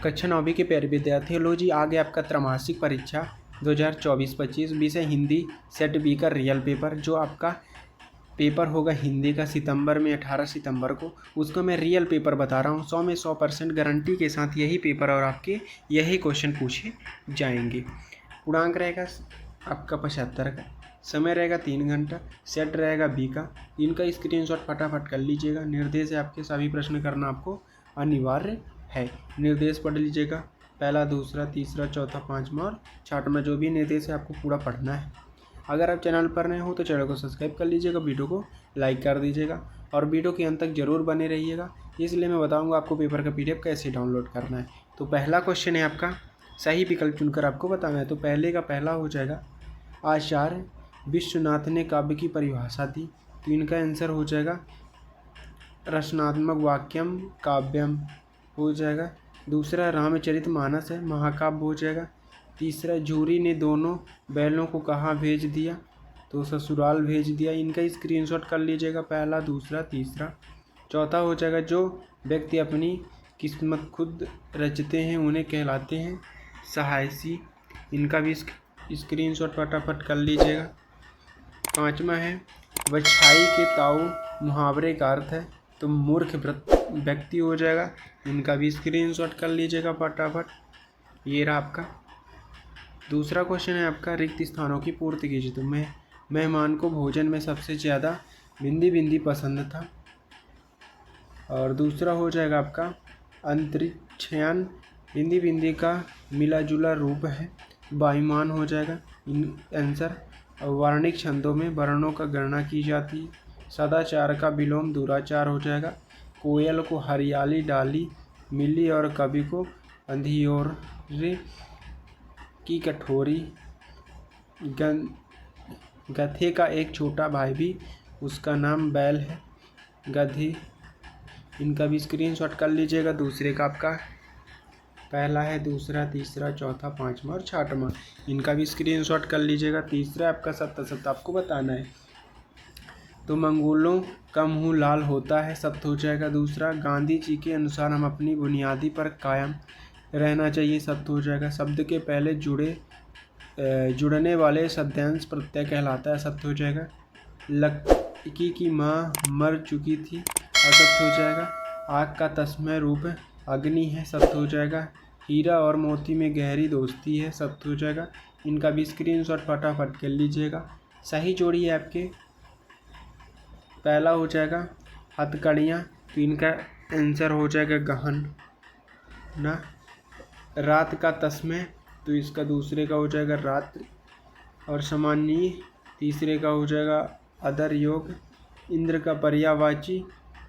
कक्षा 9वीं के प्यारे विद्यार्थियों, लो जी आ गया आपका त्रैमासिक परीक्षा 2024-25 विषय हिंदी सेट बी का रियल पेपर। जो आपका पेपर होगा हिंदी का सितंबर में 18 सितंबर को, उसको मैं रियल पेपर बता रहा हूँ। 100 में 100% गारंटी के साथ यही पेपर और आपके यही क्वेश्चन पूछे जाएंगे। पूर्णांक रहेगा आपका 75 का, समय रहेगा 3 घंटा, सेट रहेगा बी का। इनका स्क्रीनशॉट फटाफट कर लीजिएगा। निर्देश है आपके सभी प्रश्न करना आपको अनिवार्य है। निर्देश पढ़ लीजिएगा, पहला, दूसरा, तीसरा, चौथा, पाँचवा और छठवां जो भी निर्देश है आपको पूरा पढ़ना है। अगर आप चैनल पर नए हो तो चैनल को सब्सक्राइब कर लीजिएगा, वीडियो को लाइक कर दीजिएगा और वीडियो के अंत तक जरूर बने रहिएगा, इसलिए मैं बताऊंगा आपको पेपर का PDF कैसे डाउनलोड करना है। तो पहला क्वेश्चन है आपका, सही विकल्प चुनकर आपको बताना है। तो पहले का पहला हो जाएगा, आचार्य विश्वनाथ ने काव्य की परिभाषा दी। तो इनका आंसर हो जाएगा रचनात्मक वाक्यम काव्यम हो जाएगा। दूसरा, रामचरितमानस है, महाकाव्य हो जाएगा। तीसरा, झूरी ने दोनों बैलों को कहाँ भेज दिया? तो ससुराल भेज दिया। इनका स्क्रीनशॉट कर लीजिएगा, पहला, दूसरा, तीसरा। चौथा हो जाएगा, जो व्यक्ति अपनी किस्मत खुद रचते हैं उन्हें कहलाते हैं साहसी। इनका भी स्क्रीनशॉट फटाफट कर लीजिएगा। पाँचवा है, बछाई के ताऊ मुहावरे का अर्थ है। तो मूर्ख व्यक्ति हो जाएगा। इनका भी स्क्रीनशॉट कर लीजिएगा फटाफट। ये रहा आपका। दूसरा क्वेश्चन है आपका, रिक्त स्थानों की पूर्ति कीजिए। तो मेहमान को भोजन में सबसे ज़्यादा भिंडी भिंडी पसंद था। और दूसरा हो जाएगा आपका, अंतरिक्षयान भिंडी भिंडी का मिला जुला रूप है, वायुमान हो जाएगा आंसर। वर्णिक छंदों में वर्णों का गणना की जाती है। सदाचार का विलोम दुराचार हो जाएगा। कोयल को हरियाली डाली मिली और कवि को अंधियोरे की कठोरी। गधे का एक छोटा भाई भी, उसका नाम बैल है। गधी। इनका भी स्क्रीनशॉट कर लीजिएगा। दूसरे का आपका पहला है, दूसरा, तीसरा, चौथा, पाँचवा और छठवां। इनका भी स्क्रीनशॉट कर लीजिएगा। तीसरा आपका सत्य सत्य आपको बताना है। तो मंगोलों का मुंह लाल होता है, सत्य हो जाएगा। दूसरा, गांधी जी के अनुसार हम अपनी बुनियादी पर कायम रहना चाहिए, सत्य हो जाएगा। शब्द के पहले जुड़ने वाले शब्दांश प्रत्यय कहलाता है, सत्य हो जाएगा। लड़की की माँ मर चुकी थी, असत्य हो जाएगा। आग का तस्मय रूप अग्नि है, सत्य हो जाएगा। हीरा और मोती में गहरी दोस्ती है, सत्य हो जाएगा। इनका भी स्क्रीनशॉट फटाफट कर लीजिएगा। सही जोड़ी है आपके, पहला हो जाएगा हथकड़ियाँ। तो इनका आंसर हो जाएगा गहन ना। रात का तस्मय, तो इसका दूसरे का हो जाएगा रात्रि। और सामान्य, तीसरे का हो जाएगा अदर योग। इंद्र का पर्यायवाची,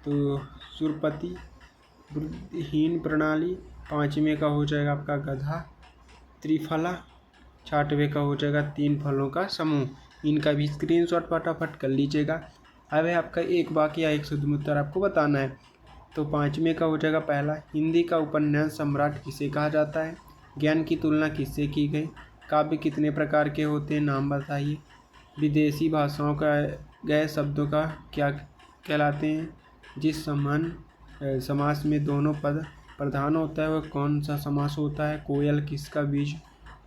तो सुरपति। बुद्धिहीन प्रणाली, पाँचवें का हो जाएगा आपका गधा। त्रिफला, छठवें का हो जाएगा तीन फलों का समूह। इनका भी स्क्रीनशॉट फटाफट कर लीजिएगा। अब है आपका एक वाक्य या एक शुद्ध उत्तर आपको बताना है। तो पाँचवें का हो जाएगा पहला, हिंदी का उपन्यास सम्राट किसे कहा जाता है? ज्ञान की तुलना किससे की गई? काव्य कितने प्रकार के होते हैं, नाम बताइए। विदेशी भाषाओं का गए शब्दों का क्या कहलाते हैं? जिस समास में दोनों पद प्रधान होता है वह कौन सा समास होता है? कोयल किसका बीज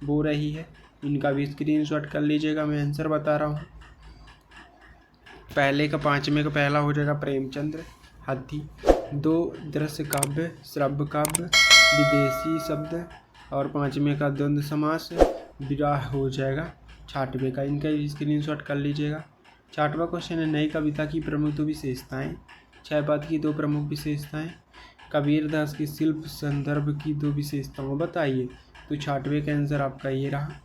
बो रही है? इनका भी स्क्रीनशॉट कर लीजिएगा, मैं आंसर बता रहा हूँ। पहले का पाँचवें का पहला हो जाएगा प्रेमचंद्र हाथी। दो, दृश्य काव्य, श्रव्य काव्य, विदेशी शब्द। और पाँचवें का द्वंद्व समास विराह हो जाएगा छठवें का। इनका स्क्रीनशॉट कर लीजिएगा। छठवां क्वेश्चन है, नई कविता की प्रमुख दो विशेषताएं। 6 पद की दो प्रमुख विशेषताएं। कबीर दास की शिल्प संदर्भ की दो विशेषताओं बताइए। तो छठवें का आंसर आपका ये रहा।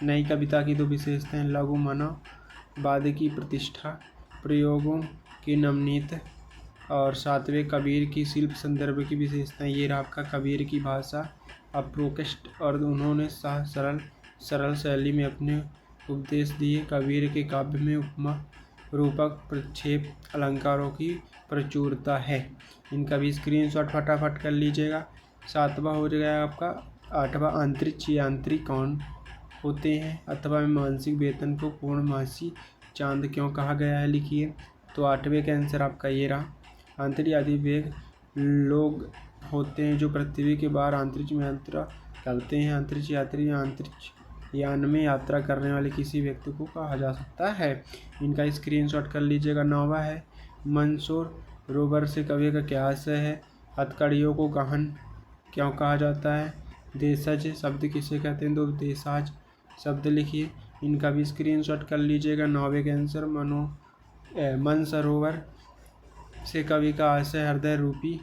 नई कविता की दो विशेषताएं, लघु मानववाद की प्रतिष्ठा, प्रयोगों की नवनीत। और सातवें, कबीर की शिल्प संदर्भ की विशेषताएं। ये रहा आपका, कबीर की भाषा अप्रोकृष्ट और उन्होंने सरल शैली में अपने उपदेश दिए। कबीर के काव्य में उपमा रूपक प्रक्षेप अलंकारों की प्रचुरता है। इनका भी स्क्रीनशॉट फटाफट कर लीजिएगा। सातवां हो जाएगा आपका, आठवां, अंतरिक्ष यांत्रिक कौन होते हैं? अथवा मानसिक वेतन को पूर्णमासी चांद क्यों कहा गया है, लिखिए। तो आठवें का आंसर आपका ये रहा। अंतरियादि वेग लोग होते हैं जो पृथ्वी के बाहर अंतरिक्ष में यात्रा करते हैं। अंतरिक्ष यात्री या अंतरिक्ष यान में यात्रा करने वाले किसी व्यक्ति को कहा जा सकता है। इनका स्क्रीनशॉट कर लीजिएगा। 9वां है मंदसौर रोवर से कवि का क्या आशय है। हथकड़ियों को गहन क्यों कहा जाता है। देशज शब्द किसे कहते हैं। 2 देशाज शब्द लिखिए। इनका भी स्क्रीनशॉट कर लीजिएगा। 9वें का आंसर मानसरोवर से कवि का आशय हृदय रूपी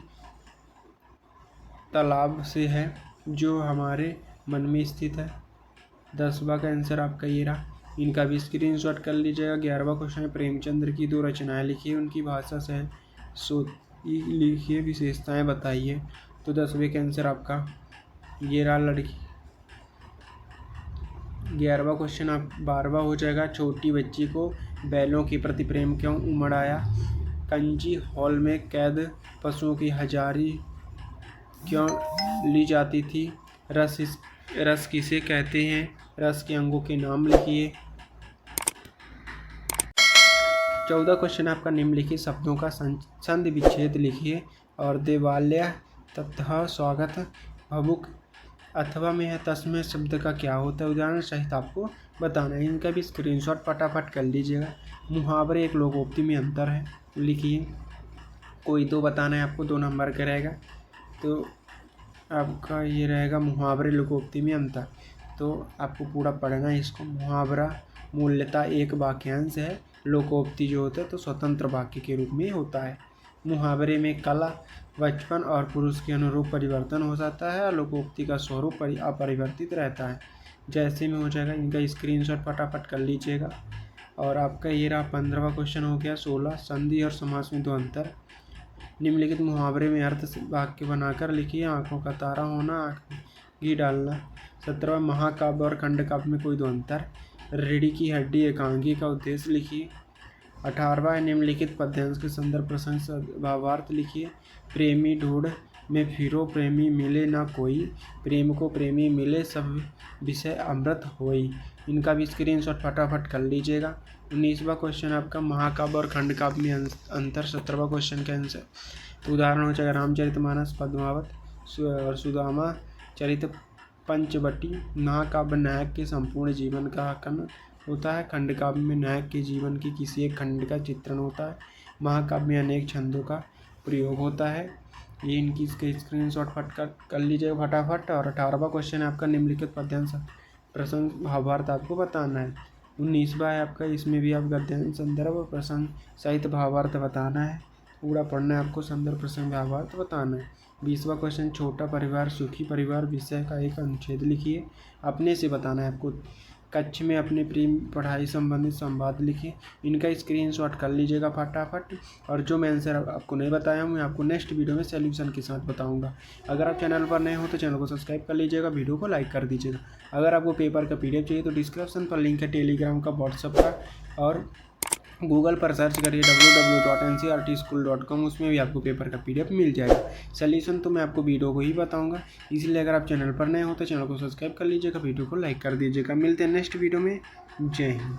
तालाब से है जो हमारे मन में स्थित है। 10वां का आंसर आपका ये रहा। इनका भी स्क्रीनशॉट कर लीजिएगा। 11वां क्वेश्चन है प्रेमचंद्र की 2 रचनाएं लिखिए, उनकी भाषा से लिखिए, विशेषताएं बताइए। तो 10वें का आंसर आपका ये रहा लड़की। 11वां क्वेश्चन आप 12वां हो जाएगा। छोटी बच्ची को बैलों के प्रति प्रेम क्यों उमड़ आया। कंजी हॉल में कैद पशुओं की हजारी क्यों ली जाती थी। रस किसे कहते हैं। रस के अंगों के नाम लिखिए। 14 क्वेश्चन आपका निम्नलिखित शब्दों का संधि विच्छेद लिखिए। और देवालय तथा स्वागत भवुक अथवा में है तस्में शब्द का क्या होता है, उदाहरण सहित आपको बताना है। इनका भी स्क्रीनशॉट फटाफट कर लीजिएगा। मुहावरे एक लोकोक्ति में अंतर है लिखिए। कोई 2 बताना है आपको, 2 नंबर का रहेगा। तो आपका ये रहेगा मुहावरे लोकोक्ति में अंतर। तो आपको पूरा पढ़ना है इसको। मुहावरा मूल्यता एक वाक्यांश है, लोकोक्ति जो होता है तो स्वतंत्र वाक्य के रूप में होता है। मुहावरे में कला बचपन और पुरुष के अनुरूप परिवर्तन हो जाता है और लोकोक्ति का स्वरूप अपरिवर्तित रहता है। जैसे में हो जाएगा। इनका स्क्रीनशॉट फटाफट कर लीजिएगा। और आपका ये रहा 15वां क्वेश्चन हो गया। 16 संधि और समास में 2 अंतर। निम्नलिखित मुहावरे में अर्थ वाक्य बनाकर लिखिए। आंखों का तारा होना, आँख में घी डालना। 17वां महाकाव्य और खंडकाव्य में कोई 2 अंतर। रीढ़ की हड्डी एकांगी का उद्देश्य लिखिए। 18वां निम्नलिखित पद्यांश के संदर्भ प्रसंग भावार्थ लिखिए। प्रेमी ढूंढ में फिरो प्रेमी मिले ना कोई, प्रेम को प्रेमी मिले सब विषय अमृत होई। इनका भी स्क्रीनशॉट फटाफट कर लीजिएगा। 19वां क्वेश्चन आपका महाकाव्य और खंडकाव्य में अंतर। 17वां क्वेश्चन का आंसर तो उदाहरण हो जाएगा रामचरितमानस, पद्मावत और सुदामा चरित पंचवटी। महाकाव्य नायक के संपूर्ण जीवन का आकलन होता है। खंडकाव्य में नायक के जीवन की किसी एक खंड का चित्रण होता है। महाकाव्य में अनेक छंदों का प्रयोग होता है। ये इनकी इसके स्क्रीनशॉट कर लीजिएगा फटाफट। और 18वां क्वेश्चन है आपका निम्नलिखित पद्यांश प्रसंग भावार्थ आपको बताना है। 19वां है आपका, इसमें भी आप गद्यांश संदर्भ और प्रसंग सहित भावार्थ बताना है। पूरा पढ़ना है आपको, संदर्भ प्रसंग भावार्थ बताना है। 20वां क्वेश्चन छोटा परिवार सुखी परिवार विषय का एक अनुच्छेद लिखिए। अपने से बताना है आपको। कच्छ में अपने प्रेम पढ़ाई संबंधित संवाद लिखिए। इनका स्क्रीनशॉट कर लीजिएगा फटाफट। और जो मैं आंसर आपको नहीं बताया हूँ मैं आपको नेक्स्ट वीडियो में सॉल्यूशन के साथ बताऊंगा। अगर आप चैनल पर नए हो तो चैनल को सब्सक्राइब कर लीजिएगा, वीडियो को लाइक कर दीजिएगा। अगर आपको पेपर का PDF चाहिए तो डिस्क्रिप्शन पर लिंक है टेलीग्राम का, व्हाट्सएप का, और गूगल पर सर्च करिए www.ncrtschool.com, उसमें भी आपको पेपर का PDF मिल जाएगा। सॉल्यूशन तो मैं आपको वीडियो को ही बताऊंगा, इसलिए अगर आप चैनल पर नए हो तो चैनल को सब्सक्राइब कर लीजिएगा, वीडियो को लाइक कर दीजिएगा। मिलते हैं नेक्स्ट वीडियो में। जय हिंद।